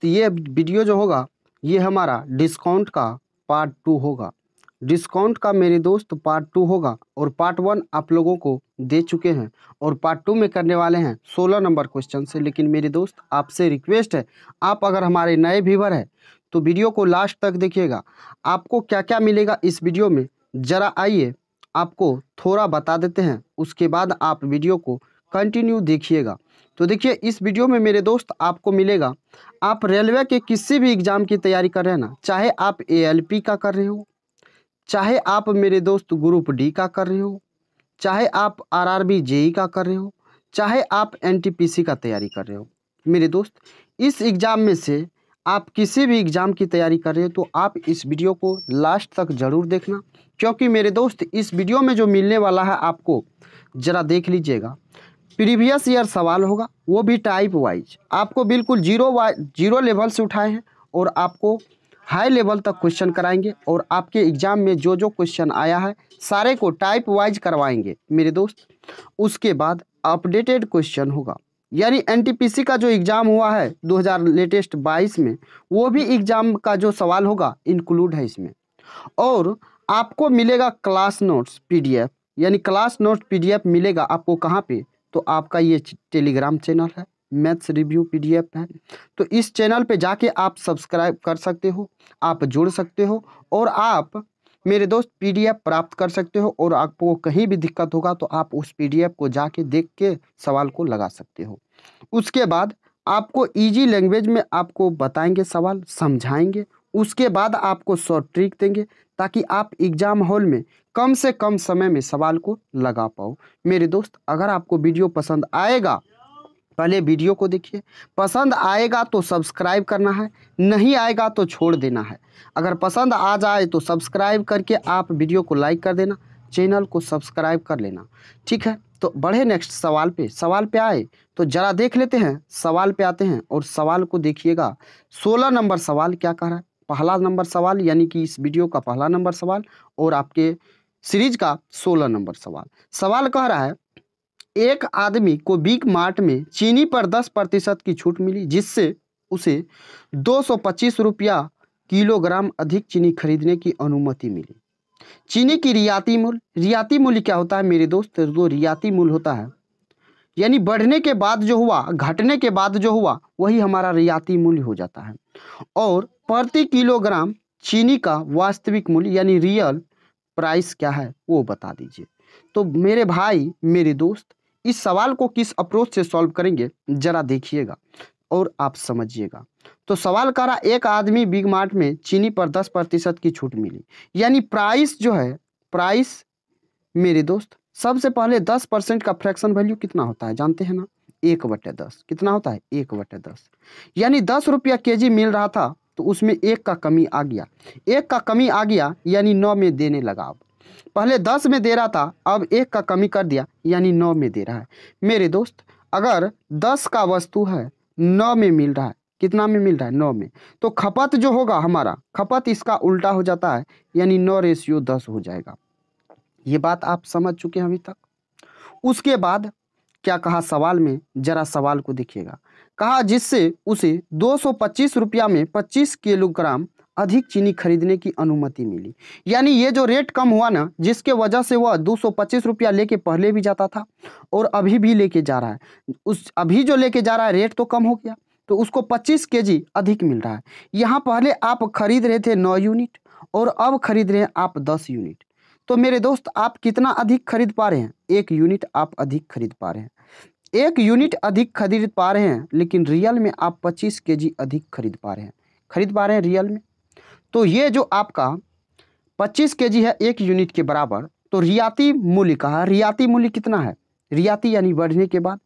दोस्त ये वीडियो जो होगा ये हमारा डिस्काउंट का पार्ट 2 होगा। डिस्काउंट का मेरे दोस्त पार्ट 2 होगा और पार्ट 1 आप लोगों को दे चुके हैं और पार्ट 2 में करने वाले हैं 16 नंबर क्वेश्चन से। लेकिन मेरे दोस्त आपसे रिक्वेस्ट है, आप अगर हमारे नए व्यूअर हैं तो वीडियो को लास्ट तक देखिएगा। आपको क्या क्या मिलेगा इस वीडियो में ज़रा आइए आपको थोड़ा बता देते हैं, उसके बाद आप वीडियो को कंटिन्यू देखिएगा। तो देखिए इस वीडियो में मेरे दोस्त आपको मिलेगा, आप रेलवे के किसी भी एग्ज़ाम की तैयारी कर रहे हैं ना, चाहे आप ALP का कर रहे हो, चाहे आप मेरे दोस्त ग्रुप डी का कर रहे हो, चाहे आप RRB JEE का कर रहे हो, चाहे आप NTPC का तैयारी कर रहे हो। मेरे दोस्त इस एग्ज़ाम में से आप किसी भी एग्ज़ाम की तैयारी कर रहे हो तो आप इस वीडियो को लास्ट तक ज़रूर देखना, क्योंकि मेरे दोस्त इस वीडियो में जो मिलने वाला है आपको ज़रा देख लीजिएगा। प्रीवियस ईयर सवाल होगा, वो भी टाइप वाइज, आपको बिल्कुल जीरो लेवल से उठाए हैं और आपको हाई लेवल तक क्वेश्चन कराएंगे और आपके एग्ज़ाम में जो जो क्वेश्चन आया है सारे को टाइप वाइज करवाएंगे मेरे दोस्त। उसके बाद अपडेटेड क्वेश्चन होगा, यानी NTPC का जो एग्ज़ाम हुआ है 2000 लेटेस्ट 22 में, वो भी एग्ज़ाम का जो सवाल होगा इंक्लूड है इसमें। और आपको मिलेगा क्लास नोट्स PDF, यानी क्लास नोट PDF मिलेगा आपको कहाँ पे, तो आपका ये टेलीग्राम चैनल है, मैथ्स रिव्यू PDF है। तो इस चैनल पे जाके आप सब्सक्राइब कर सकते हो, आप जुड़ सकते हो और आप मेरे दोस्त PDF प्राप्त कर सकते हो। और आपको कहीं भी दिक्कत होगा तो आप उस PDF को जाके देख के सवाल को लगा सकते हो। उसके बाद आपको इजी लैंग्वेज में आपको बताएंगे, सवाल समझाएंगे। उसके बाद आपको शॉर्ट ट्रिक देंगे ताकि आप एग्ज़ाम हॉल में कम से कम समय में सवाल को लगा पाओ। मेरे दोस्त अगर आपको वीडियो पसंद आएगा, पहले वीडियो को देखिए, पसंद आएगा तो सब्सक्राइब करना है, नहीं आएगा तो छोड़ देना है। अगर पसंद आ जाए तो सब्सक्राइब करके आप वीडियो को लाइक कर देना, चैनल को सब्सक्राइब कर लेना, ठीक है। तो बढ़े नेक्स्ट सवाल पे आए तो ज़रा देख लेते हैं। सवाल पे आते हैं और सवाल को देखिएगा। 16 नंबर सवाल क्या कह रहा है, पहला नंबर सवाल, यानी कि इस वीडियो का पहला नंबर सवाल और आपके सीरीज का 16 नंबर सवाल कह रहा है, एक आदमी को बिग मार्ट में चीनी पर 10% की छूट मिली, जिससे उसे 225 रुपया किलोग्राम अधिक चीनी खरीदने की अनुमति मिली। चीनी की रियाती मूल्य क्या होता है मेरे दोस्त, जो रियाती मूल्य होता है यानी बढ़ने के बाद जो हुआ, घटने के बाद जो हुआ, वही हमारा रियाती मूल्य हो जाता है। और प्रति किलोग्राम चीनी का वास्तविक मूल्य यानी रियल प्राइस क्या है वो बता दीजिए। तो मेरे भाई मेरे दोस्त इस सवाल को किस अप्रोच से सॉल्व करेंगे जरा देखिएगा और आप समझिएगा। तो सवाल कह रहा, एक आदमी बिग मार्ट में चीनी पर 10% की छूट मिली, यानी प्राइस जो है, प्राइस मेरे दोस्त सबसे पहले 10% का फ्रैक्शन वैल्यू कितना होता है जानते हैं ना, 1/10। कितना होता है 1/10, यानी 10 रुपया केजी मिल रहा था तो उसमें 1 का कमी आ गया, 1 का कमी आ गया यानी 9 में देने लगा। अब पहले 10 में दे रहा था, अब 1 का कमी कर दिया यानी 9 में दे रहा है। मेरे दोस्त अगर 10 का वस्तु है 9 में मिल रहा है, कितना में मिल रहा है 9 में, तो खपत जो होगा हमारा, खपत इसका उल्टा हो जाता है यानी 9:10 हो जाएगा। ये बात आप समझ चुके हैं अभी तक। उसके बाद क्या कहा सवाल में, जरा सवाल को देखिएगा। कहा जिससे उसे 225 रुपया में 25 किलोग्राम अधिक चीनी खरीदने की अनुमति मिली, यानी ये जो रेट कम हुआ ना, जिसके वजह से वह 225 रुपया लेके पहले भी जाता था और अभी भी लेके जा रहा है, उस अभी जो लेके जा रहा है रेट तो कम हो गया तो उसको 25 केजी अधिक मिल रहा है। यहाँ पहले आप खरीद रहे थे 9 यूनिट और अब खरीद रहे हैं आप 10 यूनिट। तो मेरे दोस्त आप कितना अधिक खरीद पा रहे हैं, 1 यूनिट आप अधिक खरीद पा रहे हैं, 1 यूनिट अधिक खरीद पा रहे हैं, लेकिन रियल में आप 25 केजी अधिक खरीद पा रहे हैं रियल में। तो ये जो आपका 25 केजी है 1 यूनिट के बराबर, तो रियाती मूल्य कहा, रियाती मूल्य कितना है, रियाती यानी बढ़ने के बाद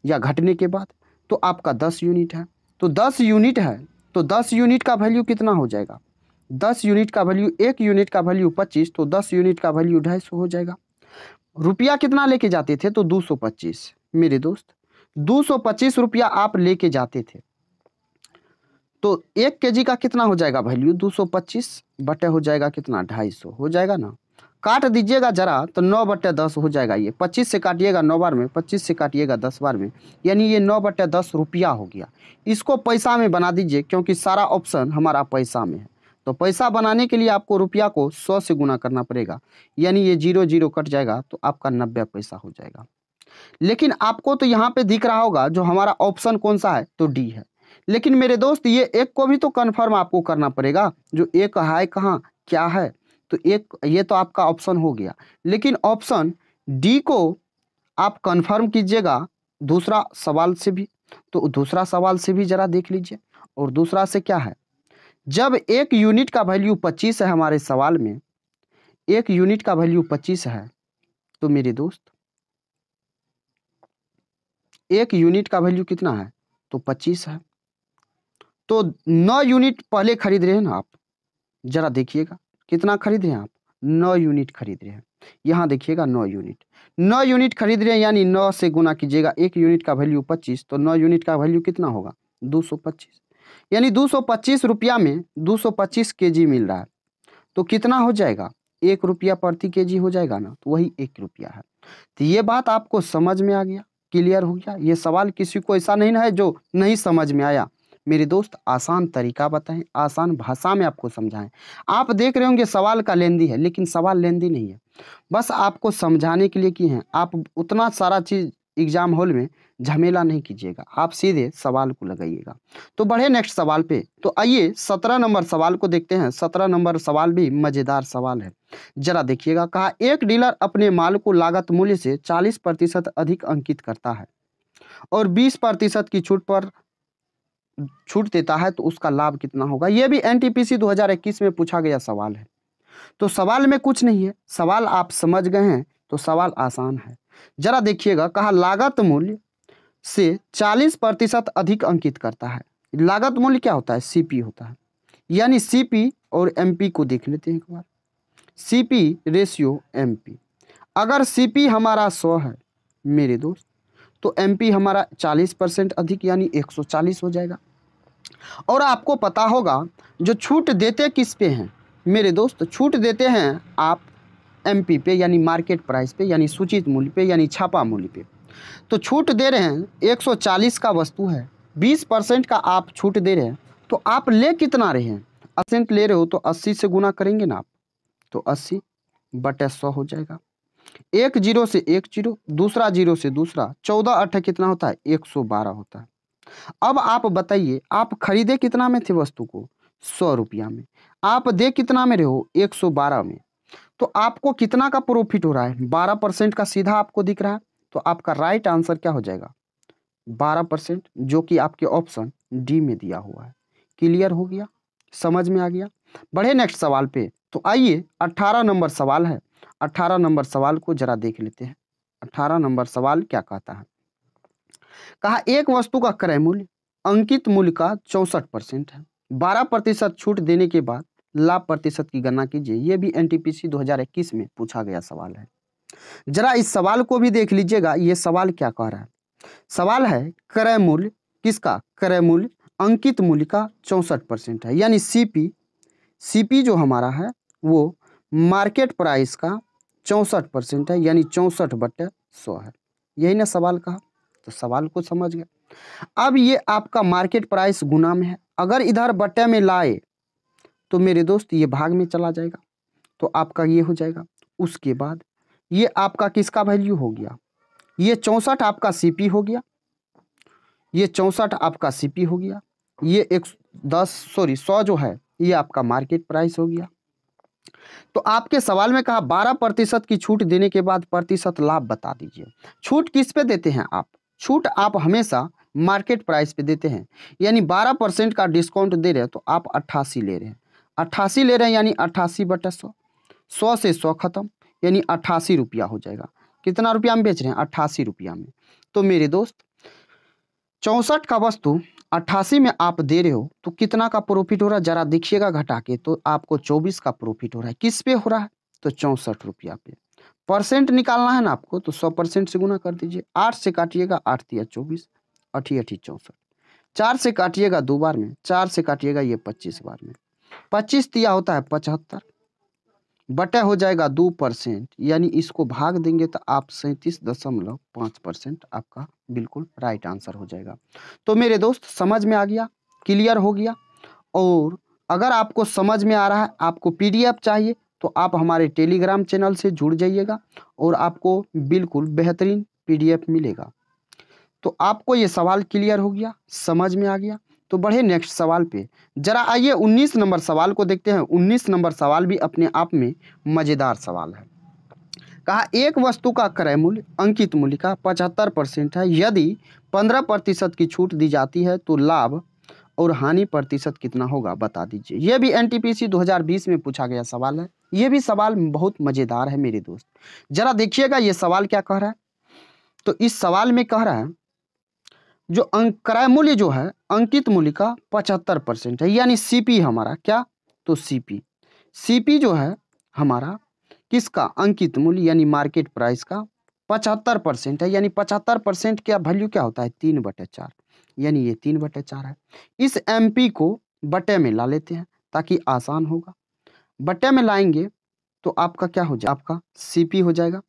या घटने के बाद, तो आपका 10 यूनिट है। तो 10 यूनिट है तो 10 यूनिट का वैल्यू कितना हो जाएगा, 10 यूनिट का वैल्यू, 1 यूनिट का वैल्यू 25, तो 10 यूनिट का वैल्यू 250 हो जाएगा। रुपया कितना लेके जाते थे, तो 225 मेरे दोस्त, 225 रुपया आप लेके जाते थे, तो 1 केजी का कितना हो जाएगा वैल्यू, 225 बटे हो जाएगा कितना 250 हो जाएगा ना। काट दीजिएगा जरा तो 9/10 हो जाएगा। ये 25 से काटिएगा 9 बार में, 25 से काटिएगा 10 बार में, यानी ये 9/10 रुपया हो गया। इसको पैसा में बना दीजिए क्योंकि सारा ऑप्शन हमारा पैसा में है। तो पैसा बनाने के लिए आपको रुपया को 100 से गुना करना पड़ेगा, यानी ये 0 0 कट जाएगा तो आपका 90 पैसा हो जाएगा। लेकिन आपको तो यहाँ पे दिख रहा होगा जो हमारा ऑप्शन कौन सा है, तो डी है। लेकिन मेरे दोस्त ये एक को भी तो कन्फर्म आपको करना पड़ेगा, जो एक है कहाँ क्या है, तो एक ये तो आपका ऑप्शन हो गया। लेकिन ऑप्शन डी को आप कन्फर्म कीजिएगा दूसरा सवाल से भी। तो दूसरा सवाल से भी जरा देख लीजिए। और दूसरा से क्या है, जब एक यूनिट का वैल्यू 25 है हमारे सवाल में, एक यूनिट का वैल्यू 25 है, तो मेरे दोस्त एक यूनिट का वैल्यू कितना है, तो 25 है। तो 9 यूनिट पहले खरीद रहे हैं ना आप, जरा देखिएगा कितना खरीद रहे हैं आप, 9 यूनिट खरीद रहे हैं। यहाँ देखिएगा 9 यूनिट, 9 यूनिट खरीद रहे हैं, यानी 9 से गुना कीजिएगा। एक यूनिट का वैल्यू 25, तो 9 यूनिट का वैल्यू कितना होगा, 225, यानी 225 रुपया में 225 केजी मिल रहा है। तो कितना हो जाएगा, 1 रुपया प्रति केजी हो जाएगा ना, तो वही 1 रुपया है। तो ये बात आपको समझ में आ गया, क्लियर हो गया। ये सवाल किसी को ऐसा नहीं ना है जो नहीं समझ में आया। मेरे दोस्त आसान तरीका बताएं, आसान भाषा में आपको समझाएं। आप देख रहे होंगे सवाल का लेंदी है, लेकिन सवाल लेंदी नहीं है, बस आपको समझाने के लिए किए हैं। आप उतना सारा चीज़ एग्जाम हॉल में झमेला नहीं कीजिएगा, आप सीधे सवाल को लगाइएगा। तो बढ़े नेक्स्ट सवाल पे। तो आइए 17 नंबर सवाल को देखते हैं। 17 नंबर सवाल भी मज़ेदार सवाल है, जरा देखिएगा। कहा एक डीलर अपने माल को लागत मूल्य से 40% अधिक अंकित करता है और 20% की छूट देता है, तो उसका लाभ कितना होगा। यह भी एनटीपीसी 2021 में पूछा गया सवाल है। तो सवाल में कुछ नहीं है, सवाल आप समझ गए हैं तो सवाल आसान है। जरा देखिएगा, कहा लागत मूल्य से 40% अधिक अंकित करता है। लागत मूल्य क्या होता है, सीपी होता है, यानी सीपी और एमपी को देख लेते हैं एक बार। सीपी रेशियो एमपी, अगर सीपी हमारा 100 है मेरे दोस्त, तो एमपी हमारा 40% अधिक यानी 140 हो जाएगा। और आपको पता होगा जो छूट देते किस पे हैं मेरे दोस्त, छूट देते हैं आप एमपी पे, यानी मार्केट प्राइस पे, यानी सूचित मूल्य पे, यानी छापा मूल्य पे। तो छूट दे रहे हैं 140 का वस्तु है, 20% का आप छूट दे रहे हैं, तो आप ले कितना रहे हैं, 80% ले रहे हो, तो 80 से गुना करेंगे ना आप, तो 80/100 हो जाएगा। एक जीरो से एक जीरो, दूसरा जीरो से दूसरा, 14 8 कितना होता है, 112 होता है। अब आप बताइए, आप खरीदे कितना में थे वस्तु को, 100 रुपया में, आप दे कितना में रहे हो, 112 में, तो आपको कितना का प्रॉफिट हो रहा है, 12% का सीधा आपको दिख रहा है। तो आपका राइट आंसर क्या हो जाएगा, 12%, जो कि आपके ऑप्शन डी में दिया हुआ है। क्लियर हो गया, समझ में आ गया। बढ़े नेक्स्ट सवाल पे। तो आइए 18 नंबर सवाल है, 18 नंबर सवाल को जरा देख लेते हैं। 18 नंबर सवाल क्या कहता है, कहा एक वस्तु का क्रय मूल्य अंकित मूल्य का 64% है, 12% छूट देने के बाद लाभ प्रतिशत की गणना कीजिए। यह भी एनटीपीसी 2021 में पूछा गया सवाल है। जरा इस सवाल को भी देख लीजिएगा, ये सवाल क्या कह रहा है। सवाल है क्रय मूल्य किसका, क्रय मूल्य अंकित मूल्य का 64% है, यानी सीपी जो हमारा है वो मार्केट प्राइस का 64% है, यानी 64/100 है। यही ना सवाल कहा, तो सवाल को समझ गए। अब ये आपका मार्केट प्राइस गुना में है, अगर इधर बट्टे में लाए तो मेरे दोस्त ये भाग में चला जाएगा, तो आपका ये हो जाएगा। उसके बाद ये आपका किसका वैल्यू हो गया, ये 64 आपका सीपी हो गया, ये 64 आपका सीपी हो गया, ये 100 जो है ये आपका मार्केट प्राइस हो गया। तो आपके सवाल में कहा 12% की छूट देने के बाद प्रतिशत लाभ बता दीजिए। छूट किस पे देते हैं आप, छूट आप हमेशा मार्केट प्राइस पे देते हैं, यानी 12% का डिस्काउंट दे रहे हैं, तो आप 88 ले रहे हैं, 88 ले रहे हैं, यानी 88/100, 100 से 100 खत्म, यानी 88 रुपया हो जाएगा। कितना रुपया में बेच रहे हैं, 88 रुपया में। तो मेरे दोस्त 64 का वस्तु 88 में आप दे रहे हो, तो कितना का प्रॉफिट हो रहा है, जरा देखिएगा घटा के, तो आपको 24 का प्रॉफिट हो रहा है। किस पे हो रहा है, तो 64 रुपया पे। परसेंट निकालना है ना आपको, तो 100% से गुना कर दीजिए। 8 से काटिएगा, 8 तिया 24, 8 8 64, 4 से काटिएगा 2 बार में, 4 से काटिएगा ये 25 बार में, 25 तिया होता है 75, बटे हो जाएगा 2%, यानी इसको भाग देंगे तो आप 37.5% आपका बिल्कुल राइट आंसर हो जाएगा। तो मेरे दोस्त समझ में आ गया, क्लियर हो गया। और अगर आपको समझ में आ रहा है, आपको पीडीएफ चाहिए, तो आप हमारे टेलीग्राम चैनल से जुड़ जाइएगा और आपको बिल्कुल बेहतरीन पीडीएफ मिलेगा। तो आपको ये सवाल क्लियर हो गया, समझ में आ गया। तो बढ़े नेक्स्ट सवाल पे। जरा आइए 19 नंबर सवाल को देखते हैं। 19 नंबर सवाल भी अपने आप में मज़ेदार सवाल है। कहा एक वस्तु का क्रय मूल्य अंकित मूल्य का 75% है। यदि 15% की छूट दी जाती है तो लाभ और हानि प्रतिशत कितना होगा, बता दीजिए। यह भी एनटीपीसी 2020 में पूछा गया सवाल है। यह भी सवाल बहुत मज़ेदार है मेरे दोस्त। जरा देखिएगा ये सवाल क्या कह रहा है। तो इस सवाल में कह रहा है जो क्रय मूल्य जो है अंकित मूल्य का 75% है, यानी सीपी हमारा क्या, तो सीपी जो है हमारा किसका, अंकित मूल्य यानी मार्केट प्राइस का 75% है। यानी 75% का वैल्यू क्या होता है, 3/4, यानी ये 3/4 है। इस एमपी को बटे में ला लेते हैं ताकि आसान होगा। बटे में लाएंगे तो आपका क्या हो जाएगा, आपका सीपी हो जाएगा।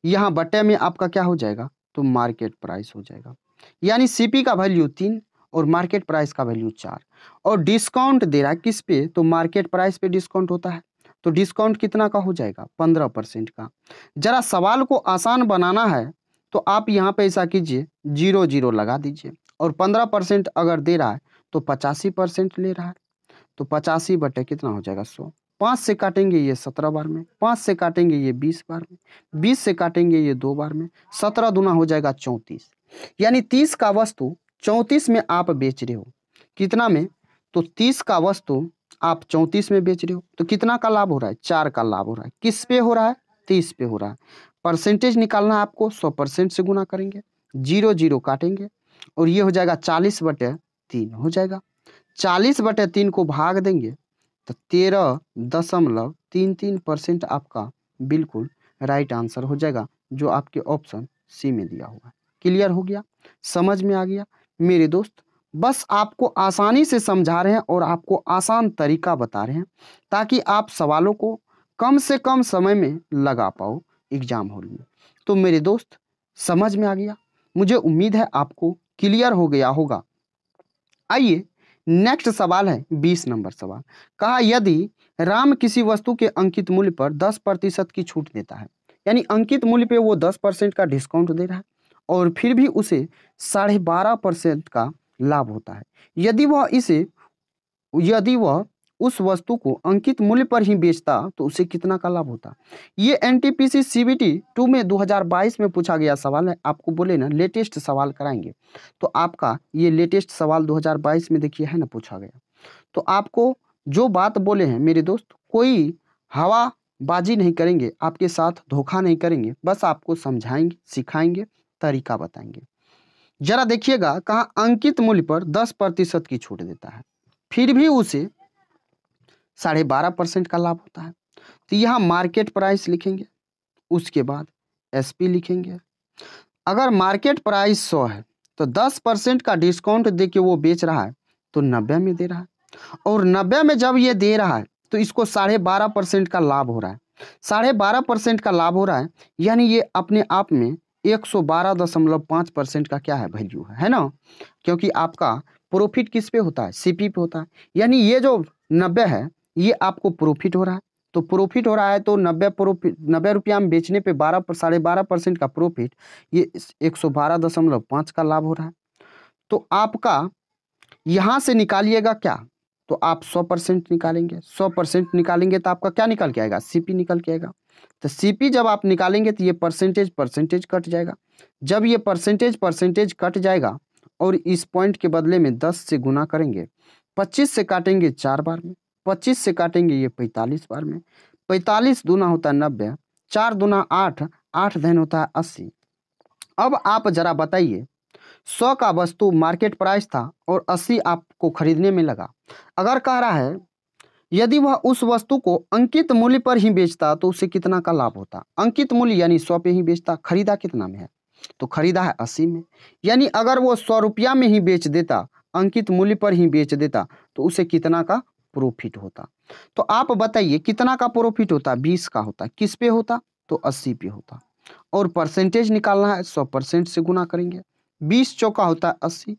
यहाँ बटे में आपका क्या हो जाएगा, तो मार्केट प्राइस हो जाएगा। यानी सीपी का वैल्यू 3 और मार्केट प्राइस का वैल्यू 4। और डिस्काउंट दे रहा है किस पे, तो मार्केट प्राइस पे डिस्काउंट होता है। तो डिस्काउंट कितना का हो जाएगा, 15% का। जरा सवाल को आसान बनाना है तो आप यहाँ पे ऐसा कीजिए, 0 0 लगा दीजिए। और 15% अगर दे रहा है तो 85% ले रहा है। तो 85 बटे कितना हो जाएगा, 100। 5 से काटेंगे ये 17 बार में, 5 से काटेंगे ये 20 बार में, 20 से काटेंगे ये 2 बार में, 17 दूना हो जाएगा 34। यानी 30 का वस्तु 34 में आप बेच रहे हो। कितना में, तो 30 का वस्तु आप 34 में बेच रहे हो। तो कितना का लाभ हो रहा है, 4 का लाभ हो रहा है। किस पे हो रहा है, 30 पे हो रहा है। परसेंटेज निकालना है आपको, 100% से गुना करेंगे, 0 0 काटेंगे और ये हो जाएगा 40/3 हो जाएगा। 40/3 को भाग देंगे तो 13.33% आपका बिल्कुल राइट आंसर हो जाएगा, जो आपके ऑप्शन सी में दिया हुआ है। क्लियर हो गया, समझ में आ गया मेरे दोस्त। बस आपको आसानी से समझा रहे हैं और आपको आसान तरीका बता रहे हैं ताकि आप सवालों को कम से कम समय में लगा पाओ एग्जाम हॉल में। तो मेरे दोस्त समझ में आ गया, मुझे उम्मीद है आपको क्लियर हो गया होगा। आइए नेक्स्ट सवाल है 20 नंबर सवाल। कहा यदि राम किसी वस्तु के अंकित मूल्य पर 10% की छूट देता है, यानी अंकित मूल्य पे वो 10% का डिस्काउंट दे रहा है और फिर भी उसे 12.5% का लाभ होता है। यदि वह उस वस्तु को अंकित मूल्य पर ही बेचता तो उसे कितना का लाभ होता। ये एनटीपीसी सीबीटी 2 में 2022 में पूछा गया सवाल है। आपको बोले ना लेटेस्ट सवाल कराएंगे, तो आपका ये लेटेस्ट सवाल 2022 में देखिए है ना पूछा गया। तो आपको जो बात बोले हैं मेरे दोस्त, कोई हवाबाजी नहीं करेंगे, आपके साथ धोखा नहीं करेंगे, बस आपको समझाएंगे, सिखाएंगे, तरीका बताएंगे। जरा देखिएगा, कहाँ अंकित मूल्य पर 10% की छूट देता है, फिर भी उसे 12.5% का लाभ होता है। तो यहाँ मार्केट प्राइस लिखेंगे, उसके बाद एसपी लिखेंगे। अगर मार्केट प्राइस 100 है तो 10% का डिस्काउंट दे के वो बेच रहा है तो 90 में दे रहा है। और 90 में जब ये दे रहा है तो इसको 12.5% का लाभ हो रहा है। 12.5% का लाभ हो रहा है, यानी ये अपने आप में 112.5% का क्या है, वैल्यू है ना। क्योंकि आपका प्रॉफिट किस पे होता है, सीपी पे होता है। यानी ये जो 90 है ये आपको प्रॉफिट हो रहा है। तो प्रॉफिट हो रहा है तो 90 रुपया में बेचने पे 12.5% का प्रॉफिट, ये 112.5 का लाभ हो रहा है। तो आपका यहाँ से निकालिएगा क्या, तो आप 100% निकालेंगे। 100% निकालेंगे तो आपका क्या निकल के आएगा, सीपी निकल के आएगा। तो सीपी जब आप निकालेंगे तो ये परसेंटेज कट जाएगा। जब ये परसेंटेज कट जाएगा और इस पॉइंट के बदले में 10 से गुना करेंगे, 25 से काटेंगे 4 बार में, 25 से काटेंगे ये 45 बार में, 45 दूना होता है 90, 4 दूना 8, 8 धन होता है 80। अब आप जरा बताइए, 100 का वस्तु मार्केट प्राइस था और 80 आपको खरीदने में लगा। अगर कह रहा है यदि वह उस वस्तु को अंकित मूल्य पर ही बेचता तो उसे कितना का लाभ होता। अंकित मूल्य यानी 100 पे ही बेचता, खरीदा कितना में है, तो खरीदा है 80 में। यानी अगर वो 100 रुपया में ही बेच देता, अंकित मूल्य पर ही बेच देता, तो उसे कितना का प्रॉफिट होता। तो आप बताइए कितना का प्रॉफिट होता? 20 का होता। किस पे होता? तो 80 पे होता। और परसेंटेज निकालना है, 100% से गुना करेंगे। 20 चौका होता है 80,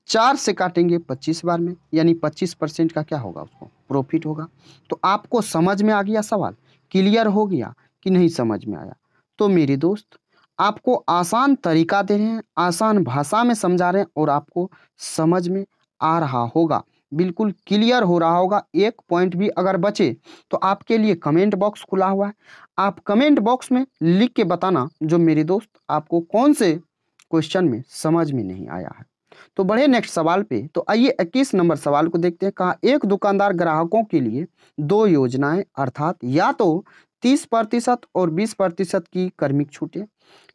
4 से काटेंगे 25 बार में, यानी 25% का क्या होगा? उसको प्रॉफिट होगा। तो आपको समझ में आ गया सवाल? क्लियर हो गया कि नहीं समझ में आया? तो मेरे दोस्त आपको आसान तरीका दे रहे हैं, आसान भाषा में समझा रहे हैं और आपको समझ में आ रहा होगा, बिल्कुल क्लियर हो रहा होगा। एक पॉइंट भी अगर बचे तो आपके लिए कमेंट बॉक्स खुला हुआ है। आप कमेंट बॉक्स में लिख के बताना जो मेरे दोस्त आपको कौन से क्वेश्चन में समझ में नहीं आया है। तो बढ़े नेक्स्ट सवाल पे। तो आइए 21 नंबर सवाल को देखते हैं। कहा एक दुकानदार ग्राहकों के लिए दो योजनाएं अर्थात या तो 30% और 20% की कार्मिक छूटें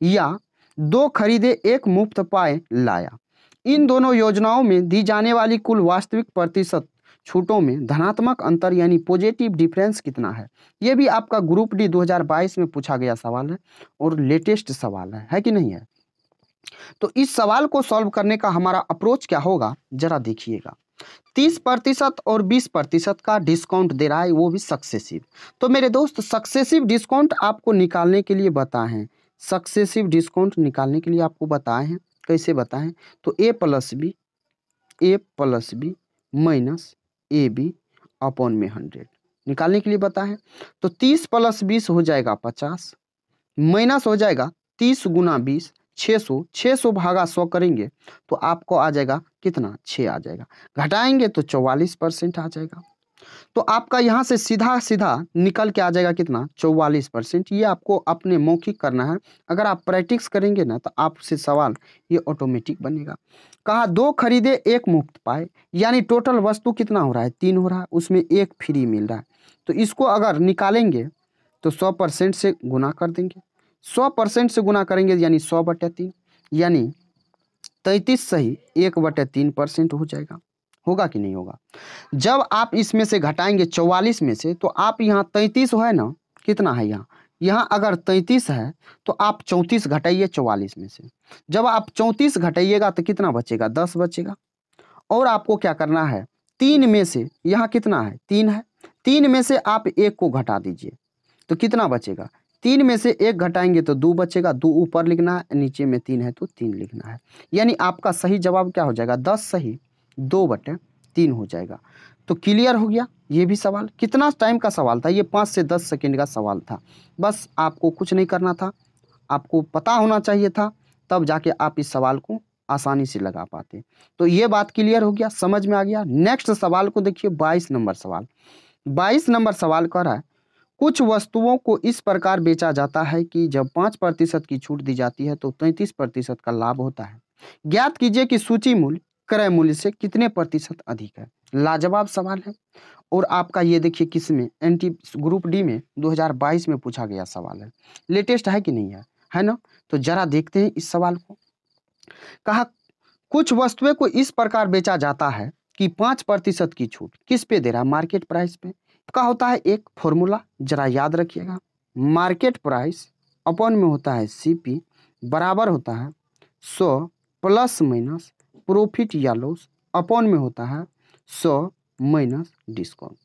या दो खरीदे एक मुफ्त पाए लाया। इन दोनों योजनाओं में दी जाने वाली कुल वास्तविक प्रतिशत छूटों में धनात्मक अंतर यानी पॉजिटिव डिफरेंस कितना है? यह भी आपका ग्रुप डी 2022 में पूछा गया सवाल है और लेटेस्ट सवाल है कि नहीं है? तो इस सवाल को सॉल्व करने का हमारा अप्रोच क्या होगा जरा देखिएगा। 30% और 20% का डिस्काउंट दे रहा है, वो भी सक्सेसिव। तो मेरे दोस्त सक्सेसिव डिस्काउंट आपको निकालने के लिए बताए हैं। सक्सेसिव डिस्काउंट निकालने के लिए आपको बताए हैं। कैसे बताएं? तो A plus B minus A B upon में 100 निकालने के लिए बताए हैं। तो 30 + 20 हो जाएगा 50, माइनस हो जाएगा 30 × 20 600 भागा 100 करेंगे तो आपको आ जाएगा कितना? 6 आ जाएगा। घटाएंगे तो 44% आ जाएगा। तो आपका यहाँ से सीधा सीधा निकल के आ जाएगा कितना? 44%। ये आपको अपने मौखिक करना है। अगर आप प्रैक्टिस करेंगे ना तो आपसे सवाल ये ऑटोमेटिक बनेगा। कहा दो खरीदे एक मुफ्त पाए, यानी टोटल वस्तु कितना हो रहा है? 3 हो रहा है, उसमें एक फ्री मिल रहा है। तो इसको अगर निकालेंगे तो 100% से गुना कर देंगे। 100% से गुना करेंगे यानी 100/3, यानी 33 सही 1/3% हो जाएगा। होगा कि नहीं होगा? जब आप इसमें से घटाएंगे 44 में से तो आप यहाँ 33 है ना, कितना है यहाँ? यहाँ अगर 33 है तो आप 34 घटाइए 44 में से। जब आप 34 घटाइएगा तो कितना बचेगा? 10 बचेगा। और आपको क्या करना है? 3 में से यहाँ कितना है? 3 है। 3 में से आप 1 को घटा दीजिए तो कितना बचेगा? 3 में से 1 घटाएंगे तो 2 बचेगा। 2 ऊपर लिखना है, नीचे में 3 है तो 3 लिखना है। यानी आपका सही जवाब क्या हो जाएगा? 10 सही 2/3 हो जाएगा। तो क्लियर हो गया ये भी सवाल। कितना टाइम का सवाल था? ये 5 से 10 सेकंड का सवाल था। बस आपको कुछ नहीं करना था, आपको पता होना चाहिए था, तब जाके आप इस सवाल को आसानी से लगा पाते। तो ये बात क्लियर हो गया, समझ में आ गया। नेक्स्ट सवाल को देखिए, 22 नंबर सवाल। 22 नंबर सवाल कर रहा है कुछ वस्तुओं को इस प्रकार बेचा जाता है कि जब 5% की छूट दी जाती है तो 33% का लाभ होता है। ज्ञात कीजिए कि सूची मूल्य क्रय मूल्य से कितने प्रतिशत अधिक है। लाजवाब सवाल है और आपका ये देखिए किसमें, एनटी ग्रुप डी में 2022 में पूछा गया सवाल है। लेटेस्ट है कि नहीं है ना? तो जरा देखते हैं इस सवाल को। कहा कुछ वस्तुएं को इस प्रकार बेचा जाता है कि 5% की छूट किस पे दे रहा है? मार्केट प्राइस पे। का होता है एक फॉर्मूला, जरा याद रखिएगा। मार्केट प्राइस अपॉन में होता है सीपी बराबर होता है 100 ± प्रॉफिट या लॉस अपॉन में होता है 100 - डिस्काउंट।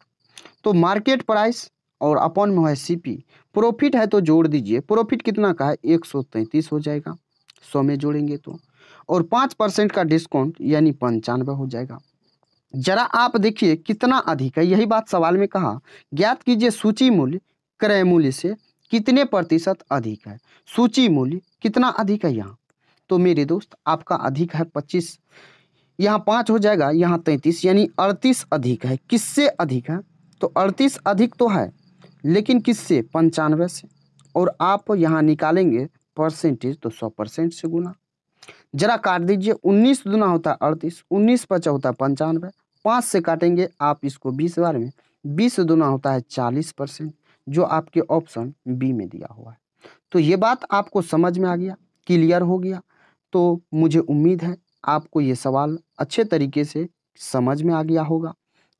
तो मार्केट प्राइस और अपॉन में है सीपी, प्रॉफिट है तो जोड़ दीजिए। प्रॉफिट कितना का है? 133 हो जाएगा 100 में जोड़ेंगे तो, और 5% का डिस्काउंट यानी 95 हो जाएगा। जरा आप देखिए कितना अधिक है, यही बात सवाल में कहा। ज्ञात कीजिए सूची मूल्य क्रय मूल्य से कितने प्रतिशत अधिक है। सूची मूल्य कितना अधिक है यहाँ? तो मेरे दोस्त आपका अधिक है 25, यहाँ 5 हो जाएगा, यहाँ 33 यानी 38 अधिक है। किससे अधिक है? तो 38 अधिक तो है, लेकिन किससे? 95 से। और आप यहाँ निकालेंगे परसेंटेज तो 100% से गुना। जरा काट दीजिए, 19 दूना होता है 38, 19 × 5 होता है 95, 5 से काटेंगे आप इसको 20 बार में, 20 दूना होता है 40%, जो आपके ऑप्शन बी में दिया हुआ है। तो ये बात आपको समझ में आ गया, क्लियर हो गया। तो मुझे उम्मीद है आपको ये सवाल अच्छे तरीके से समझ में आ गया होगा,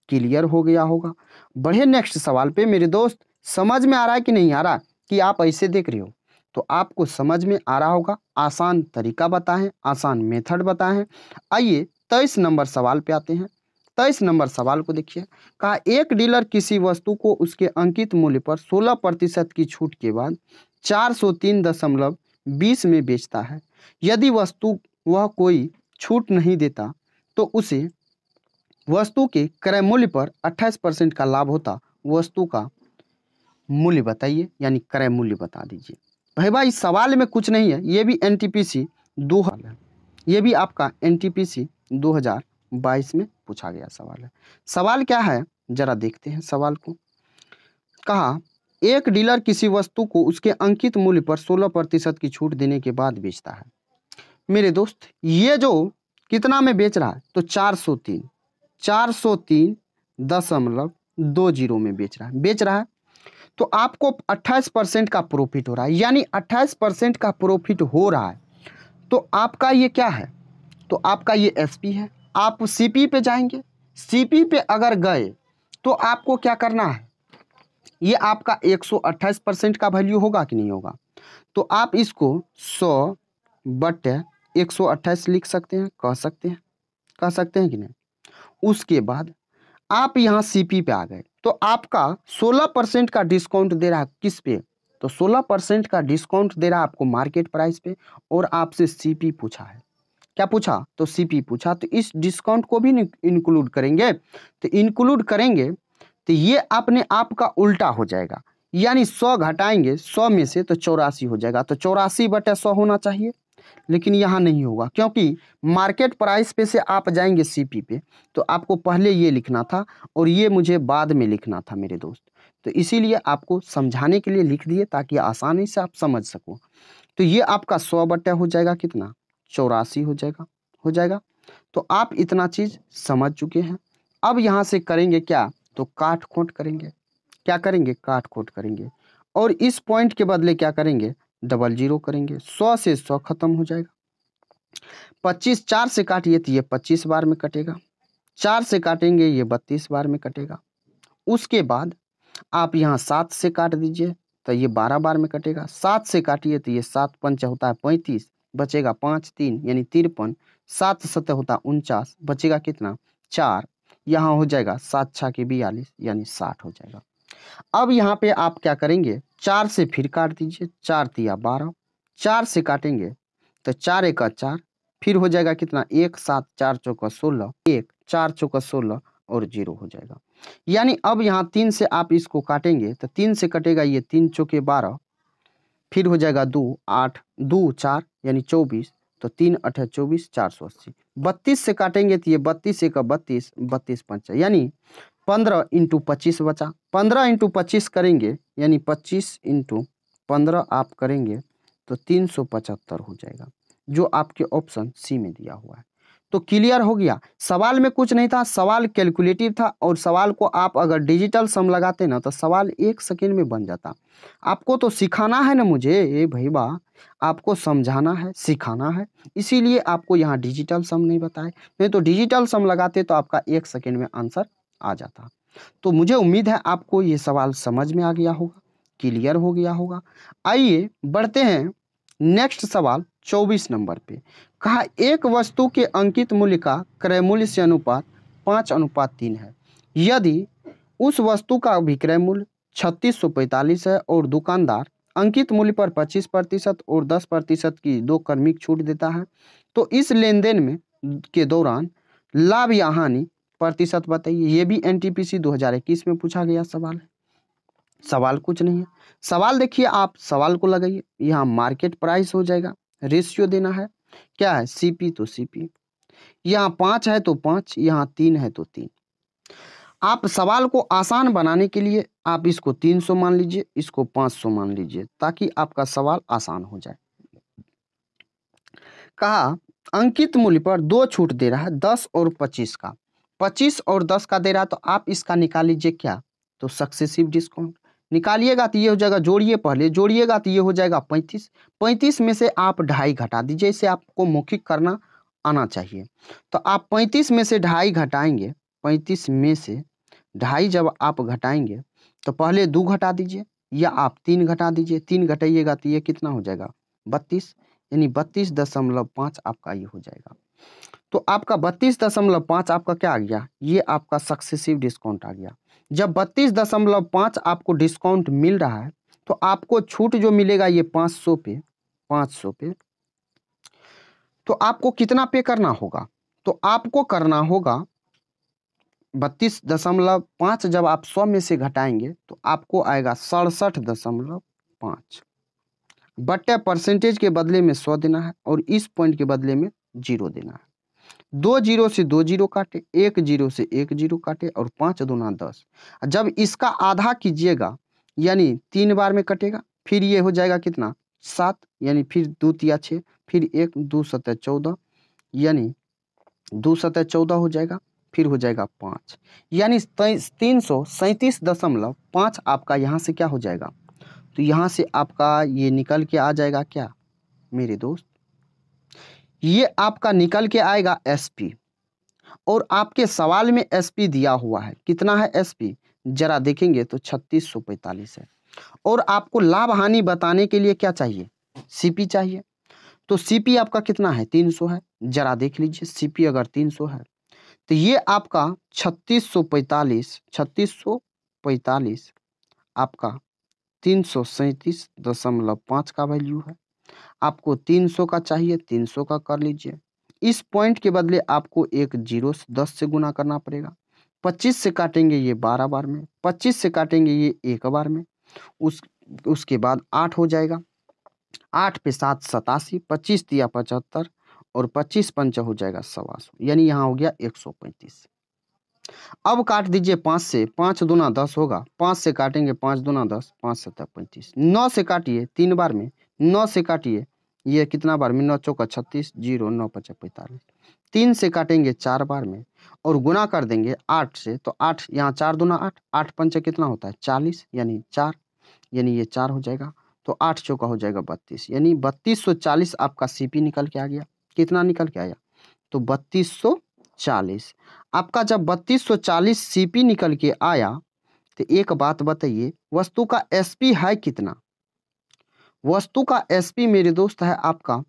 क्लियर हो गया होगा। बढ़े नेक्स्ट सवाल पे मेरे दोस्त। समझ में आ रहा है कि नहीं आ रहा कि आप ऐसे देख रहे हो? तो आपको समझ में आ रहा होगा। आसान तरीका बताएं, आसान मेथड बताएं। आइए 23 नंबर सवाल पे आते हैं। 23 नंबर सवाल को देखिए। कहा एक डीलर किसी वस्तु को उसके अंकित मूल्य पर 16% की छूट के बाद 403.20 में बेचता है। यदि वस्तु वह कोई छूट नहीं देता तो उसे वस्तु के क्रय मूल्य पर 28% का लाभ होता। वस्तु का मूल्य बताइए, यानी क्रय मूल्य बता दीजिए। भाई इस सवाल में कुछ नहीं है, ये भी एनटीपीसी 2000 है, ये भी आपका एनटीपीसी 2022 में पूछा गया सवाल है। सवाल क्या है जरा देखते हैं सवाल को। कहा एक डीलर किसी वस्तु को उसके अंकित मूल्य पर 16% की छूट देने के बाद बेचता है। मेरे दोस्त ये जो कितना में बेच रहा है, तो 403.20 में बेच रहा है तो आपको 28% का प्रॉफिट हो रहा है, यानी 28% का प्रॉफिट हो रहा है। तो आपका ये क्या है, तो आपका ये एसपी है। आप सीपी पे जाएंगे, सीपी पे अगर गए तो आपको क्या करना है, ये आपका 128% का वैल्यू होगा कि नहीं होगा, तो आप इसको 100/128 लिख सकते हैं, कह सकते हैं कि नहीं। उसके बाद आप यहाँ सीपी पे आ गए तो आपका 16% का डिस्काउंट दे रहा है किस पे, तो 16% का डिस्काउंट दे रहा है आपको मार्केट प्राइस पे, और आपसे सीपी पूछा है। क्या पूछा, तो सीपी पूछा, तो इस डिस्काउंट को भी इंक्लूड करेंगे। तो इंक्लूड करेंगे तो ये अपने आप का उल्टा हो जाएगा, यानी 100 घटाएंगे 100 में से तो 84 हो जाएगा। तो 84/100 होना चाहिए, लेकिन यहाँ नहीं होगा क्योंकि मार्केट प्राइस पे से आप जाएंगे सीपी पे, तो आपको पहले ये लिखना था और ये मुझे बाद में लिखना था मेरे दोस्त। तो इसीलिए आपको समझाने के लिए लिख दिए ताकि आसानी से आप समझ सको। तो ये आपका 100 हो जाएगा कितना, 84 हो जाएगा। तो आप इतना चीज समझ चुके हैं। अब यहाँ से करेंगे क्या, तो काट खोट करेंगे। क्या करेंगे, काट खोट करेंगे, और इस पॉइंट के बदले क्या करेंगे, 00 करेंगे। 100 से 100 खत्म हो जाएगा। 25 4 से काटिए तो ये 25 बार में कटेगा, 4 से काटेंगे ये 32 बार में कटेगा। उसके बाद आप यहाँ 7 से काट दीजिए तो ये 12 बार में कटेगा। 7 से काटिए तो ये 7 पंच होता है 35, बचेगा 5 3 यानी 53, 7 7 होता है 49, बचेगा कितना 4, यहाँ हो जाएगा 7 6 के 42 यानी 60 हो जाएगा। अब यहाँ पे आप क्या करेंगे, 4 से फिर काट दीजिए, 4 तिया 12, 4 से काटेंगे तो 4 1 4, फिर हो जाएगा कितना 1 7 4 चौका 16, 1 4 चौका 16 और 0 हो जाएगा। यानी अब यहाँ 3 से आप इसको काटेंगे तो 3 से कटेगा ये 3 चौके 12, फिर हो जाएगा 2 8 2 4 यानी 24, तो 3 8 24 480। 32 से काटेंगे तो ये 32 1 32, 32 5 यानी 15 × 25 बचा। 15 × 25 करेंगे यानी 25 × 15 आप करेंगे तो 375 हो जाएगा, जो आपके ऑप्शन सी में दिया हुआ है। तो क्लियर हो गया। सवाल में कुछ नहीं था, सवाल कैलकुलेटिव था, और सवाल को आप अगर डिजिटल सम लगाते ना तो सवाल 1 सेकेंड में बन जाता। आपको तो सिखाना है ना मुझे, ए भाई बा, आपको समझाना है, सिखाना है, इसीलिए आपको यहाँ डिजिटल सम नहीं बताए। नहीं तो डिजिटल सम लगाते तो आपका 1 सेकेंड में आंसर आ जाता। तो मुझे उम्मीद है आपको ये सवाल समझ में आ गया होगा, क्लियर हो गया होगा। आइए बढ़ते हैं नेक्स्ट सवाल 24 नंबर पे। कहा एक वस्तु के अंकित मूल्य का क्रय मूल्य से अनुपात 5:3 है। यदि उस वस्तु का विक्रय मूल्य 3645 है और दुकानदार अंकित मूल्य पर 25% और 10% की 2 क्रमिक छूट देता है, तो इस लेन देन में के दौरान लाभ या हानि प्रतिशत बताइए। ये भी एनटीपीसी 2021 में पूछा गया सवाल है। सवाल कुछ नहीं है, सवाल देखिए, आप सवाल को लगाइए। यहाँ मार्केट प्राइस हो जाएगा, रेशियो देना है, क्या है सीपी तो सीपी, यहाँ 5 है तो 5, यहाँ 3 है तो 3। आप सवाल को आसान बनाने के लिए आप इसको 300 मान लीजिए, इसको 500 मान लीजिए, ताकि आपका सवाल आसान हो जाए। कहा अंकित मूल्य पर 2 छूट दे रहा है 10 और 25 का, 25 और 10 का दे रहा है, तो आप इसका निकाल लीजिए क्या, तो सक्सेसिव डिस्काउंट निकालिएगा तो ये हो जाएगा, जोड़िए पहले, जोड़िएगा तो ये हो जाएगा 35, 35 में से आप 2.5 घटा दीजिए, इसे आपको मौखिक करना आना चाहिए। तो आप 35 में से 2.5 घटाएंगे, 35 में से 2.5 जब आप घटाएंगे तो पहले 2 घटा दीजिए या आप 3 घटा दीजिए, 3 घटाइएगा तो ये कितना हो जाएगा 32, यानी 32.5 आपका ये हो जाएगा। तो आपका 32.5 आपका क्या आ गया, ये आपका सक्सेसिव डिस्काउंट आ गया। जब 32.5 आपको डिस्काउंट मिल रहा है तो आपको छूट जो मिलेगा ये 500 पे, 500 पे। तो आपको कितना पे करना होगा, तो आपको करना होगा 32.5 जब आप 100 में से घटाएंगे तो आपको आएगा 67.5 बटे परसेंटेज के बदले में 100 देना है और इस पॉइंट के बदले में 0 देना है। 2 जीरो से 2 जीरो काटे, 1 जीरो से 1 जीरो काटे और 5 दूना 10। जब इसका आधा कीजिएगा यानी 3 बार में कटेगा, फिर ये हो जाएगा कितना 7, यानी फिर 2 तिया 6, फिर 1 2 सतह 14, यानी 2 सतह 14 हो जाएगा, फिर हो जाएगा 5, यानी 337.5 आपका यहाँ से क्या हो जाएगा। तो यहाँ से आपका ये निकल के आ जाएगा क्या मेरे दोस्त, ये आपका निकल के आएगा एसपी। और आपके सवाल में एसपी दिया हुआ है, कितना है एसपी जरा देखेंगे तो 3645 है। और आपको लाभ हानि बताने के लिए क्या चाहिए, सीपी चाहिए। तो सीपी आपका कितना है 300 है, जरा देख लीजिए सीपी अगर 300 है तो ये आपका 3645 आपका 337.5 का वैल्यू है। आपको 300 का चाहिए, 300 का कर लीजिए। इस पॉइंट के बदले आपको एक जीरो 10 से गुना करना पड़ेगा। 25 से काटेंगे ये 12 बार में, 25 से काटेंगे ये 1 बार में, उसके बाद 8 हो जाएगा, 8 पे 7 87, 25 तिया 75 और 25 पंचा हो जाएगा 125, यानी यहाँ हो गया 135। अब काट दीजिए 5 से, 5 दूना 10 होगा, 5 से काटेंगे 5 दूना 10, 5 सत्ता 35, 9 से काटिए 3 बार में, 9 से काटिए ये कितना बार में, 9 चौका 36, 0 9 पचा 45, 3 से काटेंगे 4 बार में और गुना कर देंगे 8 से, तो 8 यहाँ 4 दूना 8, 8 पंचे कितना होता है 40, यानी 4, यानी ये 4 हो जाएगा। तो 8 चौका हो जाएगा 32, यानी 3240 आपका सीपी निकल के आ गया। कितना निकल के आया, तो 3240। आपका जब 3240 सीपी निकल के आया तो एक बात बताइए, वस्तु का एसपी है कितना। वस्तु का एसपी मेरे दोस्त है आपका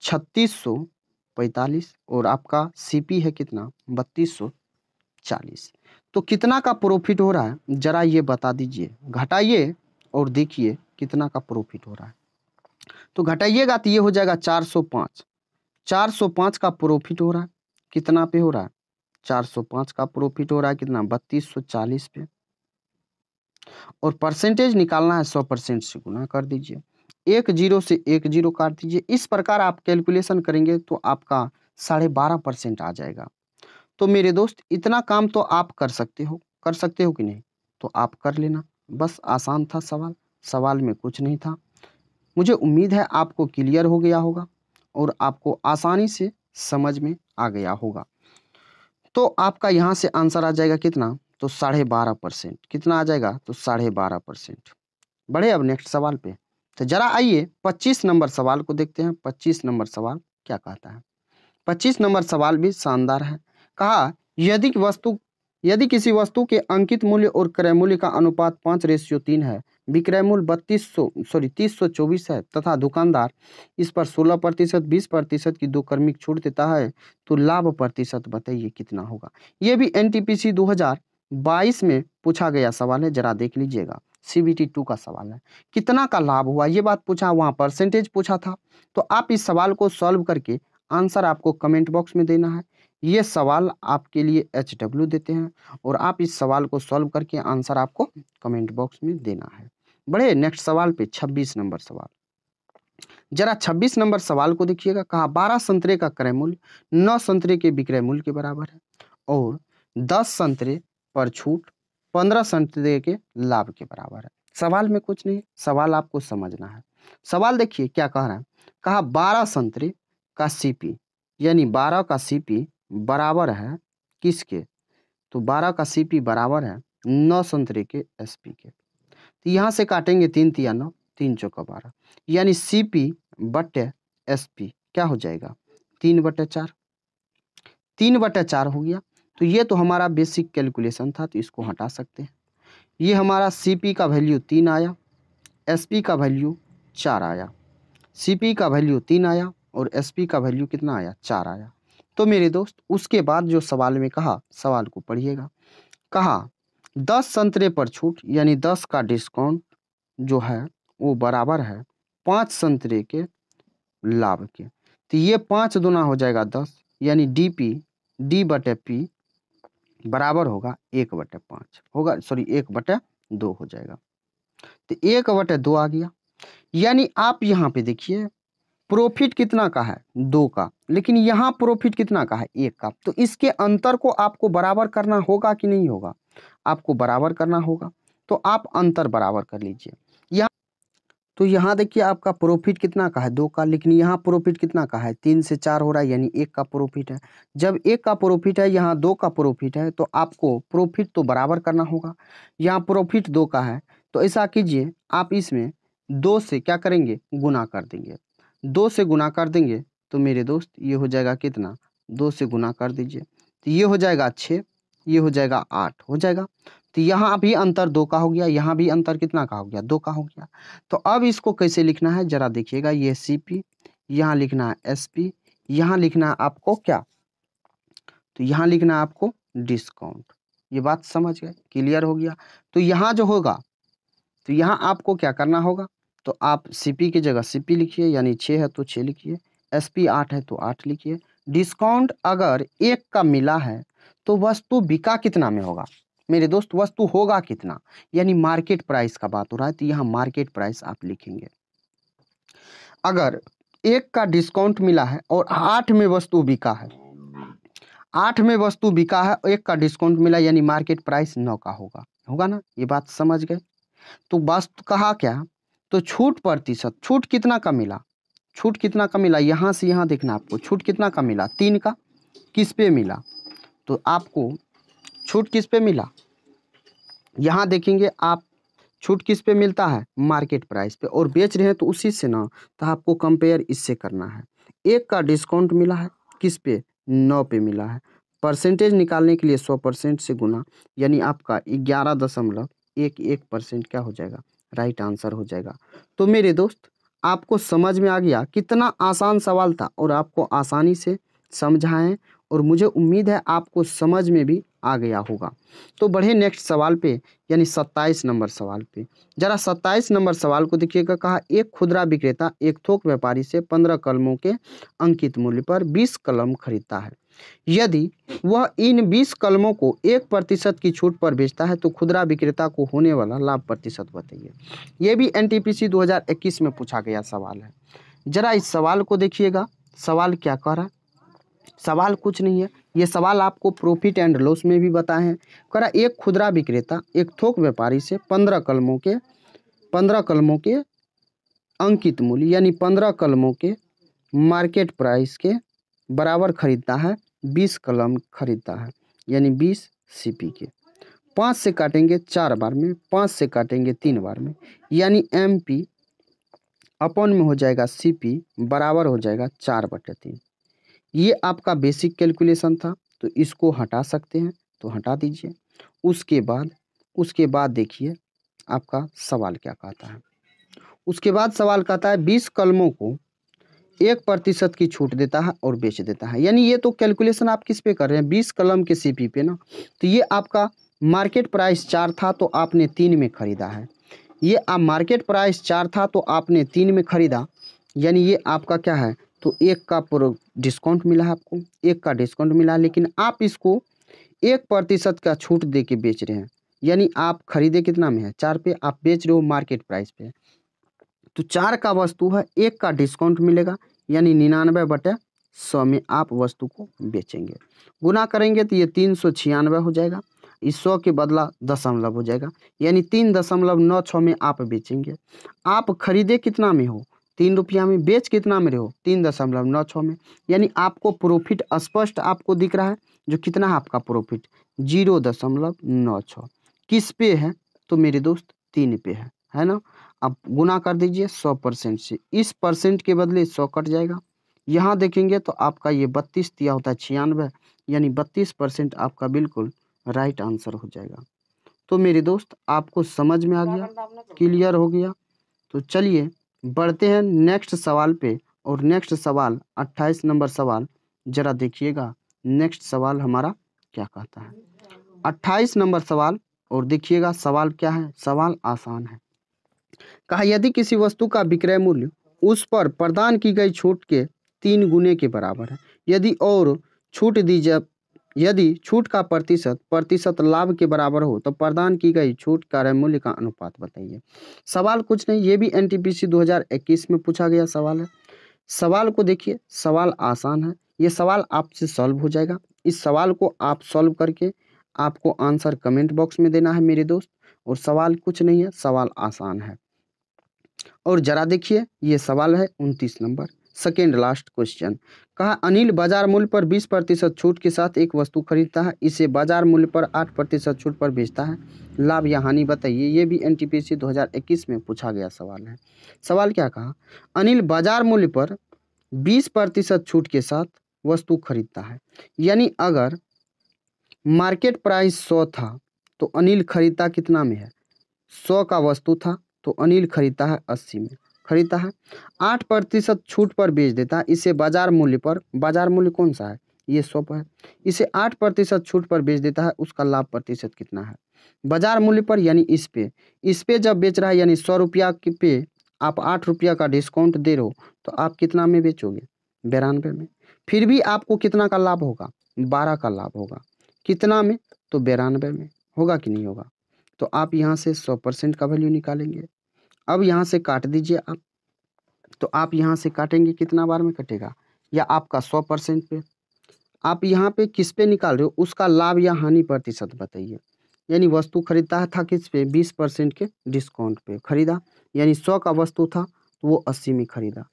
3645 और आपका सीपी है कितना 3240। तो कितना का प्रॉफिट हो रहा है जरा ये बता दीजिए, घटाइए और देखिए कितना का प्रॉफिट हो रहा है। तो घटाइएगा तो ये हो जाएगा 405, 405 का प्रॉफिट हो रहा है। कितना पे हो रहा है, 405 का प्रॉफिट हो रहा है कितना 3240 पे। और परसेंटेज निकालना है 100% से गुना कर दीजिए, 1 जीरो से 1 जीरो काट दीजिए। इस प्रकार आप कैलकुलेशन करेंगे तो आपका 12.5% आ जाएगा। तो मेरे दोस्त इतना काम तो आप कर सकते हो कि नहीं, तो आप कर लेना। बस आसान था सवाल, सवाल में कुछ नहीं था। मुझे उम्मीद है आपको क्लियर हो गया होगा और आपको आसानी से समझ में आ गया होगा। तो आपका यहाँ से आंसर आ जाएगा कितना, तो 12.5%। कितना आ जाएगा, तो 12.5%। बढ़े अब नेक्स्ट सवाल पे। तो जरा आइए 25 नंबर सवाल को देखते हैं। 25 नंबर सवाल क्या कहता है। 25 नंबर सवाल भी शानदार है। कहा यदि किसी वस्तु के अंकित मूल्य और क्रय मूल्य का अनुपात 5:3 है, विक्रय मूल्य 3024 है तथा दुकानदार इस पर 16%, 20% की 2 क्रमिक छूट देता है, तो लाभ प्रतिशत बताइए कितना होगा। ये भी एनटीपीसी 2022 में पूछा गया सवाल है, जरा देख लीजिएगा। सीबीटी 2 का सवाल है, कितना का लाभ हुआ ये बात पूछा, वहाँ परसेंटेज पूछा था। तो आप इस सवाल को सॉल्व करके आंसर आपको कमेंट बॉक्स में देना है। ये सवाल आपके लिए HW देते हैं और आप इस सवाल को सॉल्व करके आंसर आपको कमेंट बॉक्स में देना है। बढ़े नेक्स्ट सवाल पे। 26 नंबर सवाल, जरा 26 नंबर सवाल को देखिएगा। कहा 12 संतरे का क्रय मूल्य 9 संतरे के विक्रय मूल्य के बराबर है और 10 संतरे पर छूट 15 संतरे के लाभ के बराबर है। सवाल में कुछ नहीं, सवाल आपको समझना है। सवाल देखिए क्या कह रहा है। कहा 12 संतरे का सीपी, यानी 12 का सीपी बराबर है किसके, तो 12 का सीपी बराबर है 9 संतरे के एसपी के। तो यहाँ से काटेंगे 3 तिया 9, 3 चौका 12, यानी सीपी बटे एसपी क्या हो जाएगा 3/4, 3/4 हो गया। तो ये तो हमारा बेसिक कैलकुलेशन था, तो इसको हटा सकते हैं। ये हमारा सीपी का वैल्यू 3 आया, एसपी का वैल्यू 4 आया। सीपी का वैल्यू 3 आया और एसपी का वैल्यू कितना आया 4 आया। तो मेरे दोस्त उसके बाद जो सवाल में कहा, सवाल को पढ़िएगा। कहा 10 संतरे पर छूट यानी 10 का डिस्काउंट जो है वो बराबर है 5 संतरे के लाभ के। तो ये 5 दूना हो जाएगा 10 यानी D/P बराबर होगा 1/5 होगा, सॉरी 1/2 हो जाएगा। तो 1/2 आ गया। यानी आप यहाँ पे देखिए प्रॉफिट कितना का है 2 का, लेकिन यहाँ प्रॉफिट कितना का है 1 का। तो इसके अंतर को आपको बराबर करना होगा कि नहीं होगा? आपको बराबर करना होगा। तो आप अंतर बराबर कर लीजिए। यहाँ तो यहाँ देखिए आपका प्रॉफिट कितना का है 2 का, लेकिन यहाँ प्रॉफिट कितना का है 3 से 4 हो रहा है यानी 1 का प्रॉफिट है। जब 1 का प्रॉफिट है, यहाँ 2 का प्रॉफिट है, तो आपको प्रॉफिट तो बराबर करना होगा। यहाँ प्रॉफिट 2 का है तो ऐसा कीजिए आप इसमें 2 से क्या करेंगे गुना कर देंगे। 2 से गुना कर देंगे तो मेरे दोस्त ये हो जाएगा कितना, 2 से गुना कर दीजिए तो ये हो जाएगा 6, ये हो जाएगा 8 हो जाएगा। तो यहाँ भी अंतर 2 का हो गया, यहाँ भी अंतर कितना का हो गया 2 का हो गया। तो अब इसको कैसे लिखना है जरा देखिएगा। ये CP, यहाँ लिखना है SP, यहाँ लिखना है आपको क्या, तो यहाँ लिखना है आपको डिस्काउंट। ये बात समझ गए, क्लियर हो गया। तो यहाँ जो होगा तो यहाँ आपको क्या करना होगा, तो आप CP की जगह CP लिखिए, यानी 6 है तो 6 लिखिए, SP 8 है तो 8 लिखिए। डिस्काउंट अगर 1 का मिला है तो वस्तु बिका कितना में होगा मेरे दोस्त, वस्तु होगा कितना, यानी मार्केट प्राइस का बात हो रहा है तो यहाँ मार्केट प्राइस आप लिखेंगे। अगर 1 का डिस्काउंट मिला है और 8 में वस्तु बिका है, 8 में वस्तु बिका है, 1 का डिस्काउंट मिला यानी मार्केट प्राइस 9 का होगा, होगा ना, ये बात समझ गए। तो वस्तु कहा क्या, तो छूट प्रतिशत, छूट कितना का मिला, छूट कितना का मिला, यहाँ से यहाँ देखना आपको, छूट कितना का मिला 3 का, किस पे मिला, तो आपको छूट किस पे मिला, यहाँ देखेंगे आप छूट किस पे मिलता है मार्केट प्राइस पे, और बेच रहे हैं तो उसी से ना, तो आपको कंपेयर इससे करना है। 1 का डिस्काउंट मिला है किस पे 9 पे मिला है, परसेंटेज निकालने के लिए 100% से गुना, यानी आपका 11.11% क्या हो जाएगा, राइट आंसर हो जाएगा। तो मेरे दोस्त आपको समझ में आ गया, कितना आसान सवाल था और आपको आसानी से समझाएं, और मुझे उम्मीद है आपको समझ में भी आ गया होगा। तो बढ़े नेक्स्ट सवाल पे, यानी 27 नंबर सवाल पे। जरा 27 नंबर सवाल को देखिएगा। कहा एक खुदरा विक्रेता एक थोक व्यापारी से 15 कलमों के अंकित मूल्य पर 20 कलम खरीदता है। यदि वह इन 20 कलमों को 1% की छूट पर बेचता है तो खुदरा विक्रेता को होने वाला लाभ प्रतिशत बताइए। ये भी NTPC 2021 में पूछा गया सवाल है। जरा इस सवाल को देखिएगा, सवाल क्या कह रहा है। सवाल कुछ नहीं है, ये सवाल आपको प्रॉफिट एंड लॉस में भी बताए हैं। करा एक खुदरा विक्रेता एक थोक व्यापारी से 15 कलमों के अंकित मूल्य यानी 15 कलमों के मार्केट प्राइस के बराबर खरीदता है, 20 कलम खरीदता है यानी 20 CP के। 5 से काटेंगे 4 बार में, 5 से काटेंगे 3 बार में, यानी MP अपॉन में हो जाएगा CP बराबर हो जाएगा 4/3। ये आपका बेसिक कैलकुलेशन था, तो इसको हटा सकते हैं तो हटा दीजिए। उसके बाद देखिए आपका सवाल क्या कहता है। उसके बाद सवाल कहता है 20 कलमों को 1% की छूट देता है और बेच देता है, यानी ये तो कैलकुलेशन आप किस पे कर रहे हैं 20 कलम के CP पे ना। तो ये आपका मार्केट प्राइस 4 था तो आपने 3 में खरीदा है। ये आप मार्केट प्राइस 4 था तो आपने 3 में खरीदा, यानी ये आपका क्या है, तो 1 का डिस्काउंट मिला है आपको, 1 का डिस्काउंट मिला है, लेकिन आप इसको 1% का छूट दे के बेच रहे हैं, यानी आप खरीदे कितना में है 4 पे, आप बेच रहे हो मार्केट प्राइस पे। तो 4 का वस्तु है, 1 का डिस्काउंट मिलेगा यानी 99/100 में आप वस्तु को बेचेंगे। गुना करेंगे तो ये 396 हो जाएगा, इस 100 के बदला दशमलव हो जाएगा, यानी 3.96 में आप बेचेंगे। आप खरीदे कितना में हो 3 रुपया में, बेच कितना में रहे हो 3.96 में, यानी आपको प्रॉफिट स्पष्ट आपको दिख रहा है। जो कितना है आपका प्रॉफिट 0.96 किस पे है, तो मेरे दोस्त 3 पे है ना। आप गुना कर दीजिए 100% से, इस परसेंट के बदले 100 कट जाएगा। यहाँ देखेंगे तो आपका ये 32 दिया होता है 96, यानी 32% आपका बिल्कुल राइट आंसर हो जाएगा। तो मेरे दोस्त आपको समझ में आ गया, क्लियर हो गया। तो चलिए बढ़ते हैं नेक्स्ट सवाल पे, और नेक्स्ट सवाल 28 नंबर सवाल जरा देखिएगा नेक्स्ट सवाल हमारा क्या कहता है। 28 नंबर सवाल, और देखिएगा सवाल क्या है, सवाल आसान है। कहा यदि किसी वस्तु का विक्रय मूल्य उस पर प्रदान की गई छूट के 3 गुने के बराबर है, यदि और छूट दी जाए, यदि छूट का प्रतिशत लाभ के बराबर हो तो प्रदान की गई छूट क्रय मूल्य का अनुपात बताइए। सवाल कुछ नहीं, ये भी एनटीपीसी 2021 में पूछा गया सवाल है। सवाल को देखिए, सवाल आसान है, ये सवाल आपसे सॉल्व हो जाएगा। इस सवाल को आप सॉल्व करके आपको आंसर कमेंट बॉक्स में देना है मेरे दोस्त। और सवाल कुछ नहीं है, सवाल आसान है। और जरा देखिए ये सवाल है 29 नंबर, सेकेंड लास्ट क्वेश्चन। कहा अनिल बाजार मूल्य पर 20% छूट के साथ एक वस्तु खरीदता है, इसे बाजार मूल्य पर 8% छूट पर बेचता है, लाभ या हानि बताइए। ये भी एनटीपीसी 2021 में पूछा गया सवाल है। सवाल क्या कहा, अनिल बाजार मूल्य पर 20% छूट के साथ वस्तु खरीदता है, यानी अगर मार्केट प्राइस 100 था तो अनिल खरीदता कितना में है, 100 का वस्तु था तो अनिल खरीदता है 80 में, खरीदता है। 8% छूट पर बेच देता है, इसे बाजार मूल्य पर, बाजार मूल्य कौन सा है, ये 100 है, इसे 8% छूट पर बेच देता है, उसका लाभ प्रतिशत कितना है, बाजार मूल्य पर यानी इस पे जब बेच रहा है, यानी 100 रुपया पे आप 8 रुपया का डिस्काउंट दे रहे हो तो आप कितना में बेचोगे, 92 में। फिर भी आपको कितना का लाभ होगा, 12 का लाभ होगा, कितना में, तो 92 में, होगा कि नहीं होगा। तो आप यहाँ से 100% का वैल्यू निकालेंगे। अब यहाँ से काट दीजिए आप, तो आप यहाँ से काटेंगे कितना बार में कटेगा, या आपका 100% पे, आप यहाँ पे किस पे निकाल रहे हो, उसका लाभ या हानि प्रतिशत बताइए। यानी वस्तु खरीदता था किस पे, 20% के डिस्काउंट पे खरीदा, यानी 100 का वस्तु था तो वो 80 में खरीदा।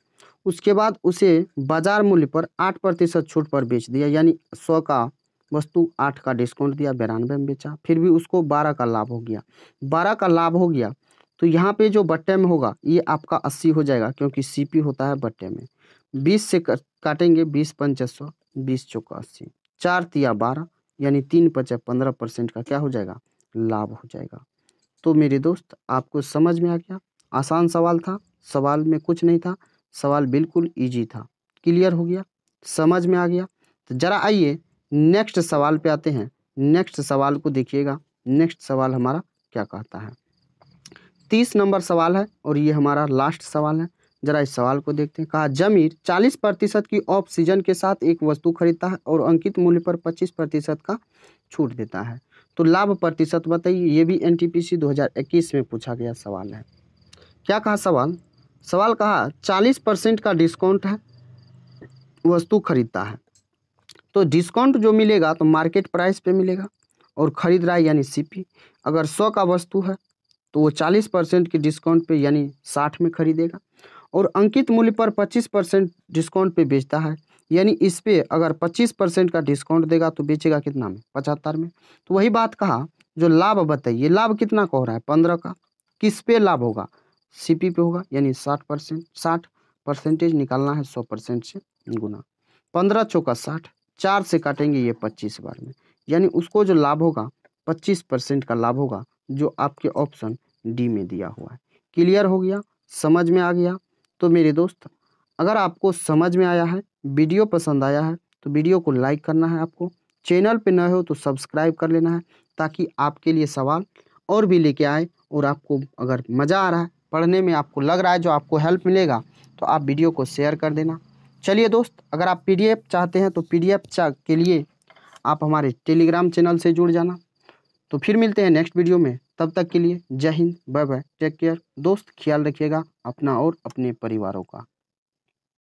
उसके बाद उसे बाजार मूल्य पर 8% छूट पर बेच दिया, यानी 100 का वस्तु 8 का डिस्काउंट दिया, 92 में बेचा, फिर भी उसको 12 का लाभ हो गया। 12 का लाभ हो गया तो यहाँ पे जो बट्टे में होगा ये आपका 80 हो जाएगा, क्योंकि सीपी होता है बट्टे में। 20 से काटेंगे, 20 पंचे 100, 20 चौका 80, 4 तिया 12, यानी 3 पचे 15% का क्या हो जाएगा, लाभ हो जाएगा। तो मेरे दोस्त आपको समझ में आ गया, आसान सवाल था, सवाल में कुछ नहीं था, सवाल बिल्कुल इजी था, क्लियर हो गया, समझ में आ गया। तो जरा आइए नेक्स्ट सवाल पे आते हैं। नेक्स्ट सवाल को देखिएगा, नेक्स्ट सवाल हमारा क्या कहता है। 30 नंबर सवाल है और ये हमारा लास्ट सवाल है। जरा इस सवाल को देखते हैं। कहा जमीर 40% की ऑफ सीजन के साथ एक वस्तु खरीदता है और अंकित मूल्य पर 25% का छूट देता है, तो लाभ प्रतिशत बताइए। ये भी एनटीपीसी 2021 में पूछा गया सवाल है। क्या कहा सवाल, सवाल कहा 40% का डिस्काउंट है, वस्तु खरीदता है, तो डिस्काउंट जो मिलेगा तो मार्केट प्राइस पे मिलेगा, और खरीद रहा है यानी सीपी। अगर 100 का वस्तु है तो वो 40% के डिस्काउंट पे यानी 60 में खरीदेगा, और अंकित मूल्य पर 25% डिस्काउंट पे बेचता है, यानी इस पे अगर 25% का डिस्काउंट देगा तो बेचेगा कितना में, 75 में। तो वही बात कहा, जो लाभ बताइए, लाभ कितना का हो रहा है, 15 का। किस पे लाभ होगा, सीपी पे होगा, यानी 60%, 60% निकालना है 100% से गुना, 15 चौका 60, 4 से काटेंगे ये 25 बार में, यानी उसको जो लाभ होगा 25% का लाभ होगा, जो आपके ऑप्शन डी में दिया हुआ है। क्लियर हो गया, समझ में आ गया। तो मेरे दोस्त अगर आपको समझ में आया है, वीडियो पसंद आया है, तो वीडियो को लाइक करना है आपको, चैनल पे नए हो तो सब्सक्राइब कर लेना है, ताकि आपके लिए सवाल और भी लेके आए। और आपको अगर मज़ा आ रहा है पढ़ने में, आपको लग रहा है जो आपको हेल्प मिलेगा, तो आप वीडियो को शेयर कर देना। चलिए दोस्त, अगर आप पीडीएफ चाहते हैं तो पीडीएफ के लिए आप हमारे टेलीग्राम चैनल से जुड़ जाना। तो फिर मिलते हैं नेक्स्ट वीडियो में, तब तक के लिए जय हिंद, बाय बाय, टेक केयर दोस्त, ख्याल रखिएगा अपना और अपने परिवारों का।